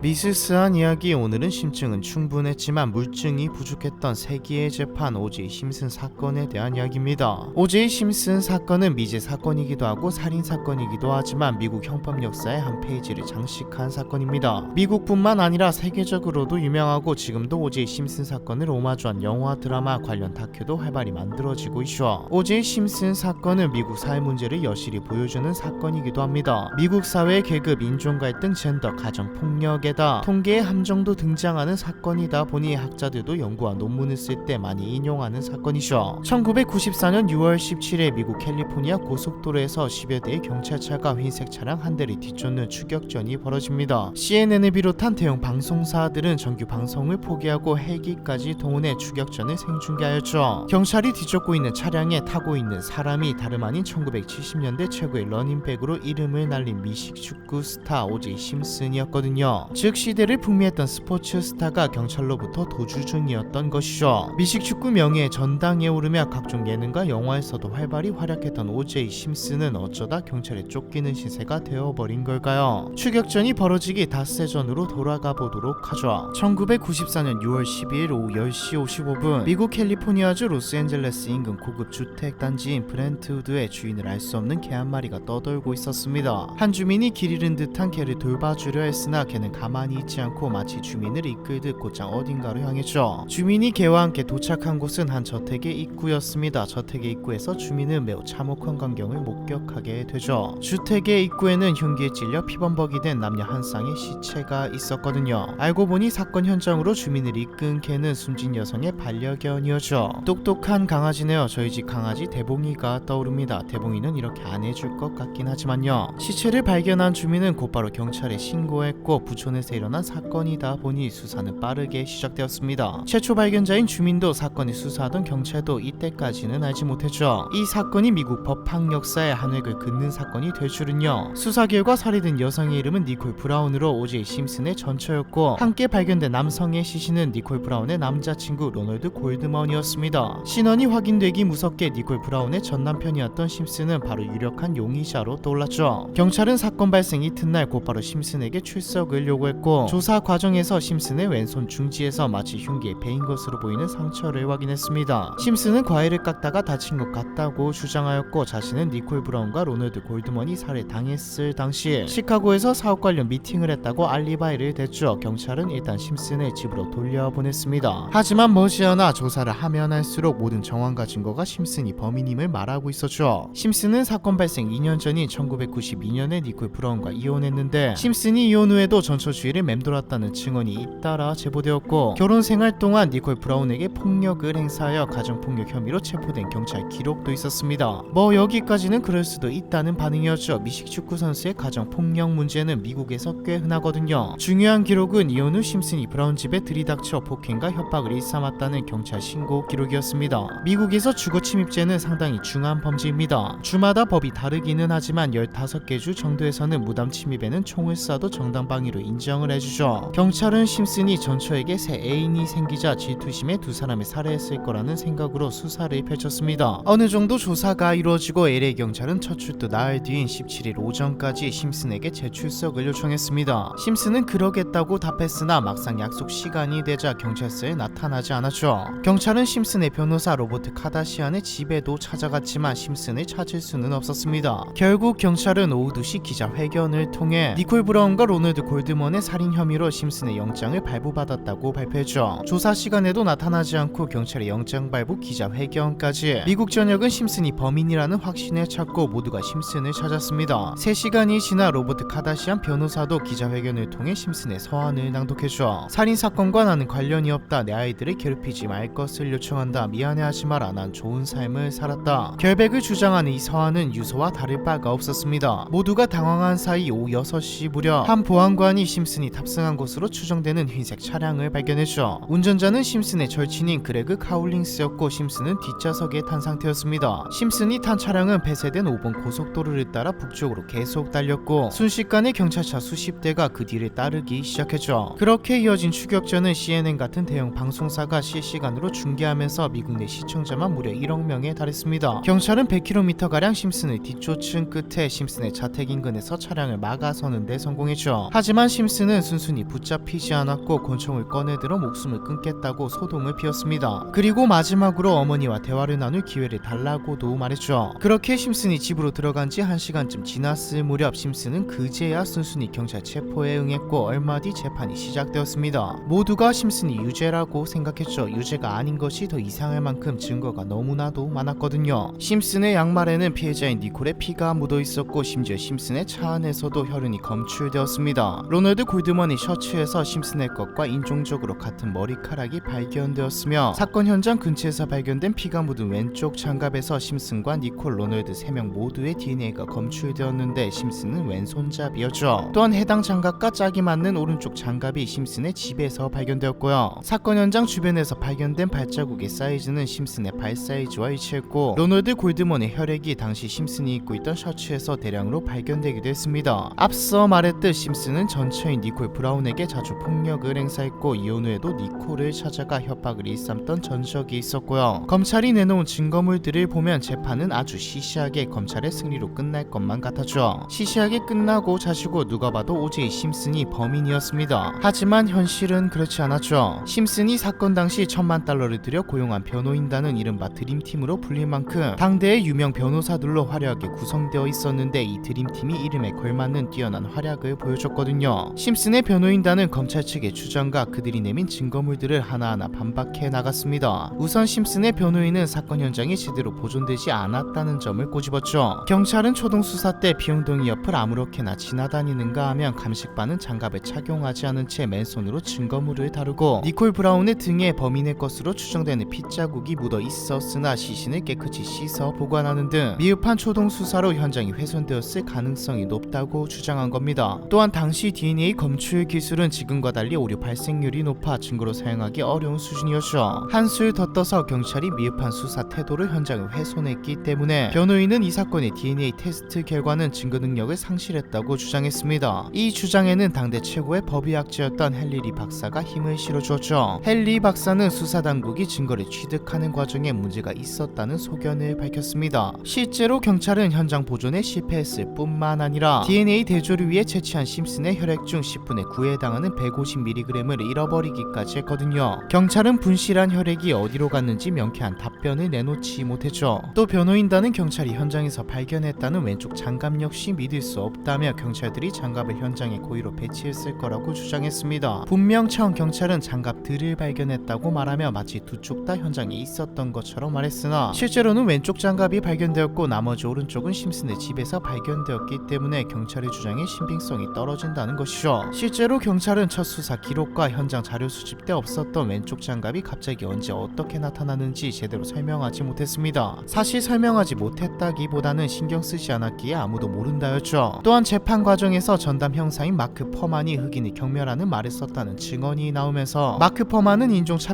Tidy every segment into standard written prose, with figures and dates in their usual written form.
미스스한 이야기. 오늘은 심증은 충분했지만 물증이 부족했던 세기의 재판 오제이 심슨 사건에 대한 이야기입니다. 오제이 심슨 사건은 미제 사건이기도 하고 살인 사건이기도 하지만 미국 형법 역사의 한 페이지를 장식한 사건입니다. 미국뿐만 아니라 세계적으로도 유명하고 지금도 오제이 심슨 사건을 오마주한 영화, 드라마, 관련 다큐도 활발히 만들어지고 있죠. 오제이 심슨 사건은 미국 사회 문제를 여실히 보여주는 사건이기도 합니다. 미국 사회의 계급, 인종 갈등, 젠더, 가정 폭력 게다 통계의 함정도 등장하는 사건이다 보니 학자들도 연구와 논문을 쓸 때 많이 인용하는 사건이죠. 1994년 6월 17일 미국 캘리포니아 고속도로에서 10여 대의 경찰차가 흰색 차량 한 대를 뒤쫓는 추격전이 벌어집니다. CNN을 비롯한 대형 방송사들은 정규 방송을 포기하고 헬기까지 동원해 추격전을 생중계하였죠. 경찰이 뒤쫓고 있는 차량에 타고 있는 사람이 다름 아닌 1970년대 최고의 러닝백으로 이름을 날린 미식 축구 스타 오제이 심슨이었거든요. 즉 시대를 풍미했던 스포츠 스타가 경찰로부터 도주 중이었던 것이죠. 미식 축구 명예의 전당에 오르며 각종 예능과 영화에서도 활발히 활약했던 오제이 심슨은 어쩌다 경찰에 쫓기는 신세가 되어버린 걸까요? 추격전이 벌어지기 닷새 전으로 돌아가 보도록 하죠. 1994년 6월 12일 오후 10시 55분 미국 캘리포니아주 로스앤젤레스 인근 고급 주택 단지인 브렌트우드의 주인을 알 수 없는 개 한 마리가 떠돌고 있었습니다. 한 주민이 길 잃은 듯한 개를 돌봐주려 했으나 개는 가만히 있지 않고 마치 주민을 이끌듯 곧장 어딘가로 향했죠. 주민이 개와 함께 도착한 곳은 한 저택의 입구였습니다. 저택의 입구에서 주민은 매우 참혹한 광경을 목격하게 되죠. 주택의 입구에는 흉기에 찔려 피범벅이 된 남녀 한 쌍의 시체가 있었거든요. 알고 보니 사건 현장으로 주민을 이끈 개는 숨진 여성의 반려견이었죠. 똑똑한 강아지네요. 저희 집 강아지 대봉이가 떠오릅니다. 대봉이는 이렇게 안 해줄 것 같긴 하지만요. 시체를 발견한 주민은 곧바로 경찰에 신고했고 부촌에서 일어난 사건이다 보니 수사는 빠르게 시작되었습니다. 최초 발견자인 주민도 사건을 수사하던 경찰도 이때까지는 알지 못했죠. 이 사건이 미국 법학 역사에 한 획을 긋는 사건이 될 줄은요. 수사 결과 살해된 여성의 이름은 니콜 브라운으로 오제이 심슨의 전처였고 함께 발견된 남성의 시신은 니콜 브라운의 남자친구 로널드 골드먼이었습니다. 신원이 확인되기 무섭게 니콜 브라운의 전 남편이었던 심슨은 바로 유력한 용의자로 떠올랐죠. 경찰은 사건 발생 이튿날 곧바로 심슨에게 출석을 요구했고 조사 과정에서 심슨의 왼손 중지에서 마치 흉기에 베인 것으로 보이는 상처를 확인했습니다. 심슨은 과일을 깎다가 다친 것 같다고 주장하였고 자신은 니콜 브라운과 로널드 골드먼이 살해당했을 당시 시카고에서 사업 관련 미팅을 했다고 알리바이를 댔죠. 경찰은 일단 심슨의 집으로 돌려보냈습니다. 하지만 머지않아 조사를 하면 할수록 모든 정황과 증거가 심슨이 범인임을 말하고 있었죠. 심슨은 사건 발생 2년 전인 1992년에 니콜 브라운과 이혼했는데 심슨이 이혼 후에도 전처주의를 맴돌았다는 증언이 잇따라 제보되었고 결혼 생활 동안 니콜 브라운에게 폭력을 행사하여 가정폭력 혐의로 체포된 경찰 기록도 있었습니다. 뭐 여기까지는 그럴 수도 있다는 반응이었죠. 미식 축구 선수의 가정폭력 문제는 미국에서 꽤 흔하거든요. 중요한 기록은 이혼 후 심슨이 브라운 집에 들이닥쳐 폭행과 협박을 일삼았다는 경찰 신고 기록이었습니다. 미국에서 주거 침입죄는 상당히 중한 범죄입니다. 주마다 법이 다르기는 하지만 15개 주 정도에서는 무담 침입에는 총을 쏴도 정당방위로 인정을 해주죠. 경찰은 심슨이 전처에게 새 애인이 생기자 질투심에 두 사람을 살해했을 거라는 생각으로 수사를 펼쳤습니다. 어느 정도 조사가 이루어지고 LA 경찰은 첫 출두 나흘 뒤인 17일 오전까지 심슨에게 재출석을 요청했습니다. 심슨은 그러겠다고 답했으나 막상 약속 시간이 되자 경찰서에 나타나지 않았죠. 경찰은 심슨의 변호사 로버트 카다시안의 집에도 찾아갔지만 심슨을 찾을 수는 없었습니다. 결국 경찰은 오후 2시 기자회견을 통해 니콜 브라운과 로널드 골드먼의 살인 혐의로 심슨의 영장을 발부받았다고 발표했죠. 조사 시간에도 나타나지 않고 경찰의 영장 발부 기자회견까지 미국 전역은 심슨이 범인이라는 확신에 찼고 모두가 심슨을 찾았습니다. 3시간이 지나 로버트 카다시안 변호사도 기자회견을 통해 심슨의 서한을 낭독했죠. 살인사건과 나는 관련이 없다. 내 아이들을 괴롭히지 말 것을 요청한다. 미안해하지 마라. 난 좋은 삶을 살았다. 결백을 주장하는 이 서한은 유서와 다를 바가 없었습니다. 모두가 당황한 사이 오후 6시 무렵 한 보안관이 심슨이 탑승한 곳으로 추정되는 흰색 차량을 발견했죠. 운전자는 심슨의 절친인 그레그 카울링스였고 심슨은 뒷좌석에 탄 상태였습니다. 심슨이 탄 차량은 폐쇄된 5번 고속도로를 따라 북쪽으로 계속 달렸고 순식간에 경찰차 수십 대가 그 뒤를 따르기 시작했죠. 그렇게 이어진 추격전은 CNN 같은 대형 방송사가 실시간으로 중계하면서 미국 내 시청자만 무려 1억 명에 달했습니다. 경찰은 100km가량 심슨을 뒤쫓은 끝에 심슨의 자택 인근에서 차량을 막아서는 데 성공했죠. 하지만 심슨 심슨은 순순히 붙잡히지 않았고 권총을 꺼내들어 목숨을 끊겠다고 소동을 피웠습니다. 그리고 마지막으로 어머니와 대화를 나눌 기회를 달라고도 말했죠. 그렇게 심슨이 집으로 들어간 지 1시간쯤 지났을 무렵 심슨은 그제야 순순히 경찰 체포에 응했고 얼마 뒤 재판이 시작되었습니다. 모두가 심슨이 유죄라고 생각했죠. 유죄가 아닌 것이 더 이상할 만큼 증거가 너무나도 많았거든요. 심슨의 양말에는 피해자인 니콜의 피가 묻어 있었고 심지어 심슨의 차 안에서도 혈흔이 검출되었습니다. 로널드 골드먼이 셔츠에서 심슨의 것과 인종적으로 같은 머리카락이 발견되었으며 사건 현장 근처에서 발견된 피가 묻은 왼쪽 장갑에서 심슨과 니콜, 로널드 3명 모두의 DNA가 검출되었는데 심슨은 왼손잡이였죠. 또한 해당 장갑과 짝이 맞는 오른쪽 장갑이 심슨의 집에서 발견되었고요. 사건 현장 주변에서 발견된 발자국의 사이즈는 심슨의 발 사이즈와 일치했고 로널드 골드먼의 혈액이 당시 심슨이 입고 있던 셔츠에서 대량으로 발견되기도 했습니다. 앞서 말했듯 심슨은 전처인 니콜 브라운에게 자주 폭력을 행사했고 이혼 후에도 니콜을 찾아가 협박을 일삼던 전적이 있었고요. 검찰이 내놓은 증거물들을 보면 재판은 아주 시시하게 검찰의 승리로 끝날 것만 같았죠. 시시하게 끝나고 자시고 누가 봐도 오제이 심슨이 범인이었습니다. 하지만 현실은 그렇지 않았죠. 심슨이 사건 당시 $10,000,000를 들여 고용한 변호인단은 이른바 드림팀으로 불릴 만큼 당대의 유명 변호사들로 화려하게 구성되어 있었는데 이 드림팀이 이름에 걸맞는 뛰어난 활약을 보여줬거든요. 심슨의 변호인단은 검찰 측의 주장과 그들이 내민 증거물들을 하나하나 반박해 나갔습니다. 우선 심슨의 변호인은 사건 현장이 제대로 보존되지 않았다는 점을 꼬집었죠. 경찰은 초동 수사 때 비용동이 옆을 아무렇게나 지나다니는가 하면 감식반은 장갑을 착용하지 않은 채 맨손으로 증거물을 다루고 니콜 브라운의 등에 범인의 것으로 추정되는 핏자국이 묻어 있었으나 시신을 깨끗이 씻어 보관하는 등 미흡한 초동 수사로 현장이 훼손되었을 가능성이 높다고 주장한 겁니다. 또한 당시 DNA 검출 기술은 지금과 달리 오류 발생률이 높아 증거로 사용하기 어려운 수준이었죠. 한술 더 떠서 경찰이 미흡한 수사 태도로 현장을 훼손했기 때문에 변호인은 이 사건의 DNA 테스트 결과는 증거 능력을 상실했다고 주장했습니다. 이 주장에는 당대 최고의 법의학자였던 헨리 박사가 힘을 실어주었죠. 헨리 박사는 수사당국이 증거를 취득하는 과정에 문제가 있었다는 소견을 밝혔습니다. 실제로 경찰은 현장 보존에 실패했을 뿐만 아니라 DNA 대조를 위해 채취한 심슨의 혈액 중 10분의 9에 해당하는 150mg을 잃어버리기까지 했거든요. 경찰은 분실한 혈액이 어디로 갔는지 명쾌한 답변을 내놓지 못했죠. 또 변호인단은 경찰이 현장에서 발견했다는 왼쪽 장갑 역시 믿을 수 없다며 경찰들이 장갑을 현장에 고의로 배치했을 거라고 주장했습니다. 분명 처음 경찰은 장갑들을 발견했다고 말하며 마치 두 쪽 다 현장에 있었던 것처럼 말했으나 실제로는 왼쪽 장갑이 발견되었고 나머지 오른쪽은 심슨의 집에서 발견되었기 때문에 경찰의 주장에 신빙성이 떨어진다는 것이죠. 실제로 경찰은 첫 수사 기록과 현장 자료 수집 때 없었던 왼쪽 장갑이 갑자기 언제 어떻게 나타나는지 제대로 설명하지 못했습니다. 사실 설명하지 못했다기보다는 신경 쓰지 않았기에 아무도 모른다였죠. 또한 재판 과정에서 전담 형사인 마크 퍼만이 흑인을 경멸하는 말을 썼다는 증언이 나오면서 마크 퍼만은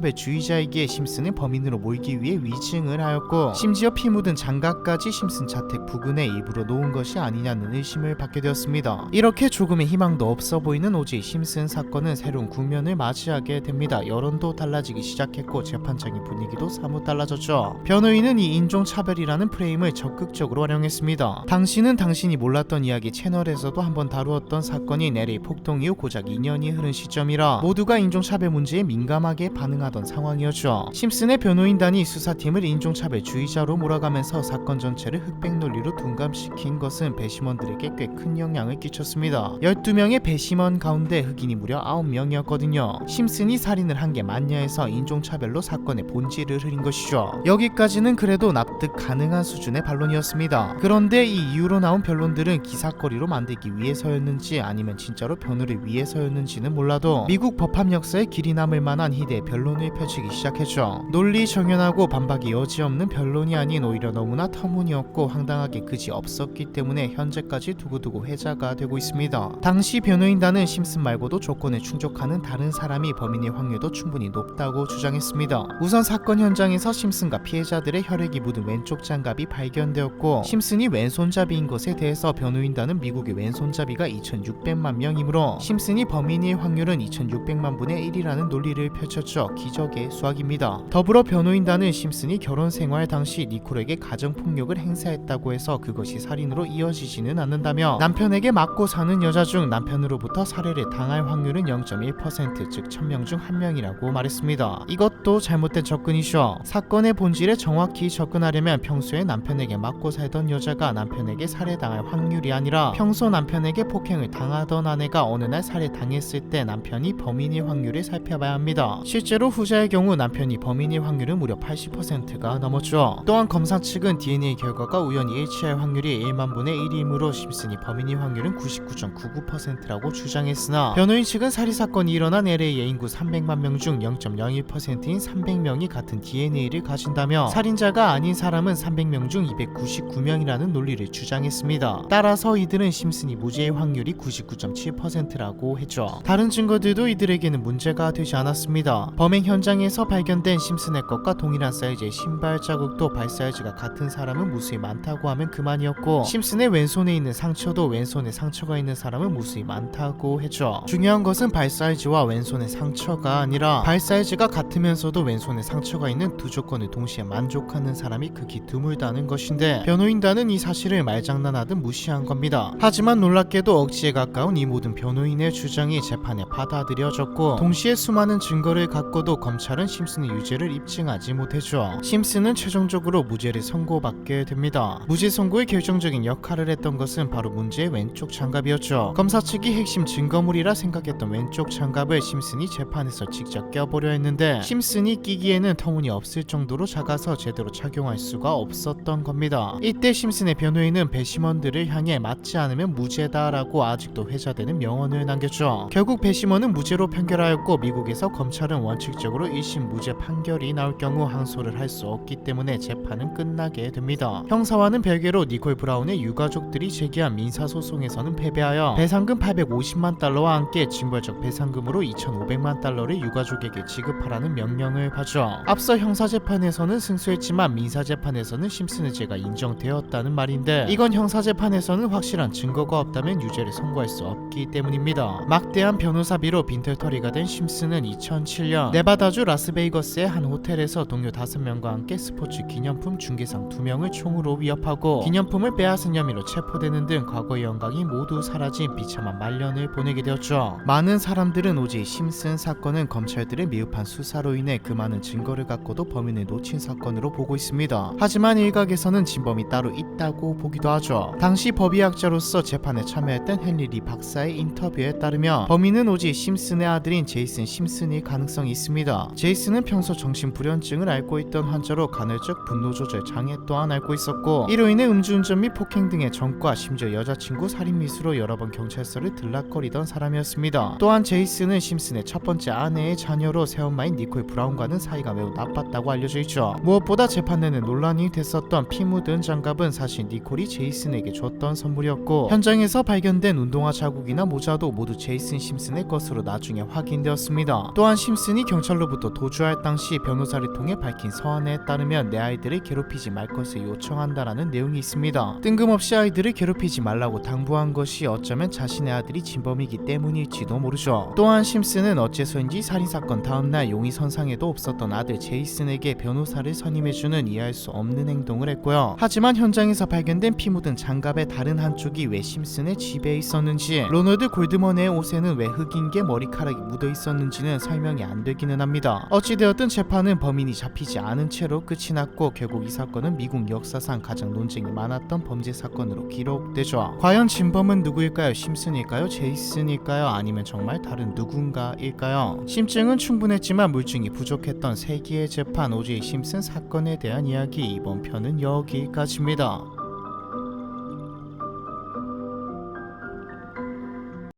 인종차별주의자이기에 심슨을 범인으로 몰기 위해 위증을 하였고 심지어 피 묻은 장갑까지 심슨 자택 부근에 일부러 놓은 것이 아니냐는 의심을 받게 되었습니다. 이렇게 조금의 희망도 없어 보이는 오제이 심슨 사건은 새로운 국면을 맞이하게 됩니다. 여론도 달라지기 시작했고 재판장의 분위기도 사뭇 달라졌죠. 변호인은 이 인종차별이라는 프레임을 적극적으로 활용했습니다. 당신은 당신이 몰랐던 이야기 채널에서도 한번 다루었던 사건인 LA 폭동 이후 고작 2년이 흐른 시점이라 모두가 인종차별 문제에 민감하게 반응하던 상황이었죠. 심슨의 변호인단이 수사팀을 인종차별주의자로 몰아가면서 사건 전체를 흑백 논리로 둔감시킨 것은 배심원들에게 꽤 큰 영향을 끼쳤습니다. 12명의 배심원 가운데 흑인이 무려 9명이었거든요. 심슨이 살인을 한 게 맞냐 해서 인종차별로 사건의 본질을 흐린 것이죠. 여기까지는 그래도 납득 가능한 수준의 반론이었습니다. 그런데 이 이후로 나온 변론들은 기사거리로 만들기 위해서였는지 아니면 진짜로 변호를 위해서였는지는 몰라도 미국 법학 역사에 길이 남을 만한 희대의 변론을 펼치기 시작했죠. 논리 정연하고 반박이 여지없는 변론이 아닌 오히려 너무나 터무니없고 황당하게 그지 없었기 때문에 현재까지 두고두고 회자가 되고 있습니다. 당시 변호인단은 심슨 말고도 조건에 충족하는 다른 사람이 범인의 확률도 충분히 높다고 주장했습니다. 우선 사건 현장에서 심슨과 피해자들의 혈액이 묻은 왼쪽 장갑이 발견되었고 심슨이 왼손잡이인 것에 대해서 변호인단은 미국의 왼손잡이가 2,600만 명이므로 심슨이 범인일 확률은 2,600만 분의 1이라는 논리를 펼쳤죠. 기적의 수학입니다. 더불어 변호인단은 심슨이 결혼 생활 당시 니콜에게 가정폭력을 행사했다고 해서 그것이 살인으로 이어지지는 않는다며 남편에게 맞고 사는 여자 중 남편으로부터 심슨으로부터 살해를 당할 확률은 0.1%, 즉 1000명 중 1명이라고 말했습니다. 이것도 잘못된 접근이죠. 사건의 본질에 정확히 접근하려면 평소에 남편에게 맞고 살던 여자가 남편에게 살해당할 확률이 아니라 평소 남편에게 폭행을 당하던 아내가 어느 날 살해당했을 때 남편이 범인일 확률을 살펴봐야 합니다. 실제로 후자의 경우 남편이 범인일 확률은 무려 80%가 넘었죠. 또한 검사 측은 DNA 결과가 우연히 일치할 확률이 1만 분의 1이므로 심슨이 범인일 확률은 99.99%라고 주장했으나 변호인 측은 살인사건이 일어난 LA의 인구 300만 명 중 0.01%인 300명이 같은 DNA를 가진다며 살인자가 아닌 사람은 300명 중 299명이라는 논리를 주장했습니다. 따라서 이들은 심슨이 무죄의 확률이 99.7%라고 했죠. 다른 증거들도 이들에게는 문제가 되지 않았습니다. 범행 현장에서 발견된 심슨의 것과 동일한 사이즈의 신발 자국도 발 사이즈가 같은 사람은 무수히 많다고 하면 그만이었고 심슨의 왼손에 있는 상처도 왼손에 상처가 있는 사람은 무수히 많다고 했죠. 중요한 것은 발 사이즈와 왼손의 상처가 아니라 발 사이즈가 같으면서도 왼손에 상처가 있는 두 조건을 동시에 만족하는 사람이 극히 드물다는 것인데 변호인단은 이 사실을 말장난하듯 무시한 겁니다. 하지만 놀랍게도 억지에 가까운 이 모든 변호인의 주장이 재판에 받아들여졌고 동시에 수많은 증거를 갖고도 검찰은 심슨의 유죄를 입증하지 못했죠. 심슨은 최종적으로 무죄를 선고받게 됩니다. 무죄 선고의 결정적인 역할을 했던 것은 바로 문제의 왼쪽 장갑이었죠. 검사 측이 핵심 증거물이라 생각했던 왼쪽 장갑을 심슨이 재판에서 직접 껴보려 했는데 심슨이 끼기에는 터무니없을 정도로 작아서 제대로 착용할 수가 없었던 겁니다. 이때 심슨의 변호인은 배심원들을 향해 맞지 않으면 무죄다라고 아직도 회자되는 명언을 남겼죠. 결국 배심원은 무죄로 판결하였고 미국에서 검찰은 원칙적으로 1심 무죄 판결이 나올 경우 항소를 할 수 없기 때문에 재판은 끝나게 됩니다. 형사와는 별개로 니콜 브라운의 유가족들이 제기한 민사소송에서는 패배하여 배상금 850만 달러와 함께 징벌적 배상금으로 2,500만 달러를 유가족에게 지급하라는 명령을 받죠. 앞서 형사재판에서는 승소했지만 민사재판에서는 심슨의 죄가 인정되었다는 말인데 이건 형사재판에서는 확실한 증거가 없다면 유죄를 선고할 수 없기 때문입니다. 막대한 변호사비로 빈털터리가 된 심슨은 2007년 네바다주 라스베이거스의 한 호텔에서 동료 5명과 함께 스포츠 기념품 중개상 2명을 총으로 위협하고 기념품을 빼앗은 혐의로 체포되는 등 과거의 영광이 모두 사라진 비참한 말년을 보내게 되었죠. 많은 사람들은 오직 심슨 사건은 검찰들의 미흡한 수사로 인해 그 많은 증거를 갖고도 범인을 놓친 사건으로 보고 있습니다. 하지만 일각에서는 진범이 따로 있다고 보기도 하죠. 당시 법의학자로서 재판에 참여했던 헨리 리 박사의 인터뷰에 따르면 범인은 오직 심슨의 아들인 제이슨 심슨일 가능성이 있습니다. 제이슨은 평소 정신불연증을 앓고 있던 환자로 간헐적 분노조절 장애 또한 앓고 있었고 이로 인해 음주운전 및 폭행 등의 전과 심지어 여자친구 살인 미수로 여러 번 경찰서를 들락거리던 사람이었습니다. 또한 제이슨은 심슨의 첫 번째 아내의 자녀로 새엄마인 니콜 브라운과는 사이가 매우 나빴다고 알려져 있죠. 무엇보다 재판 내내 논란이 됐었던 피 묻은 장갑은 사실 니콜이 제이슨에게 줬던 선물이었고 현장에서 발견된 운동화 자국이나 모자도 모두 제이슨 심슨의 것으로 나중에 확인되었습니다. 또한 심슨이 경찰로부터 도주할 당시 변호사를 통해 밝힌 서한에 따르면 내 아이들을 괴롭히지 말 것을 요청한다라는 내용이 있습니다. 뜬금없이 아이들을 괴롭히지 말라고 당부한 것이 어쩌면 자신의 아들이 진범이기 때문일지도 모르죠. 또한 심슨은 어째서인지 살인사건 다음날 용의선상에도 없었던 아들 제이슨에게 변호사를 선임해주는 이해할 수 없는 행동을 했고요. 하지만 현장에서 발견된 피 묻은 장갑의 다른 한쪽이 왜 심슨의 집에 있었는지 로널드 골드먼의 옷에는 왜 흑인 게 머리카락이 묻어 있었는지는 설명이 안 되기는 합니다. 어찌되었든 재판은 범인이 잡히지 않은 채로 끝이 났고 결국 이 사건은 미국 역사상 가장 논쟁이 많았던 범죄 사건으로 기록되죠. 과연 진범은 누구일까요? 심슨일까요? 제이슨일까요? 아니면 정말 다른 누군가일까요? 심증은 충분했지만 물증이 부족했던 세기의 재판 오지 심슨 사건에 대한 이야기 이번 편은 여기까지입니다.